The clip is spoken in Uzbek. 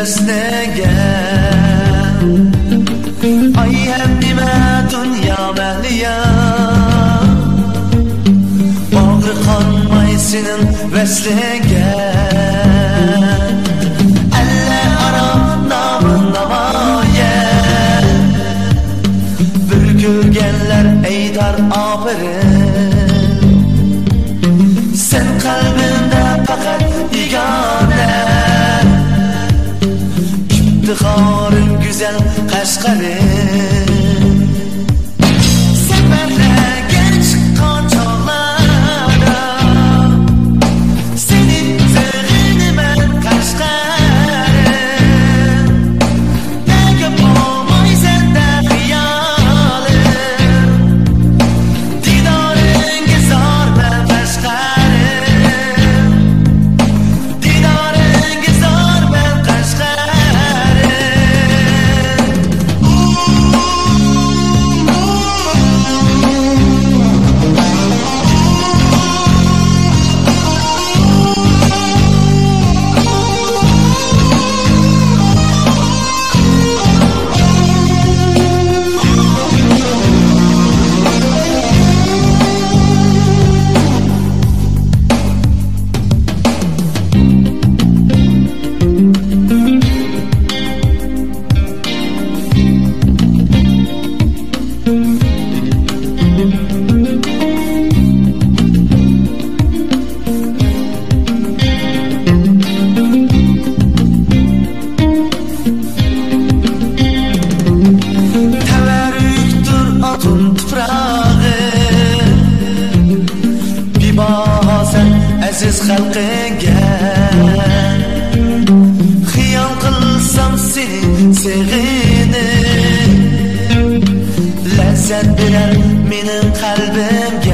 esnegen Ay hem nime dünya mehliye Bağrı kanmay senin veslegen Elle ara namın namaye Bürgülgenler eytar aferin Sen kalbinde fakat yegane İftiharın güzel Kaşgarın Seferlerge çıkan çağlarda Senin sığını ben Kaşgarın Ne yapamay sende hıyalım Didarın gizar ben Kaşgarın Didarın gizar ben Kaşgarın Aziz xalqiga xiyol qilsam seni seg'inib lazzat berar mening qalbimga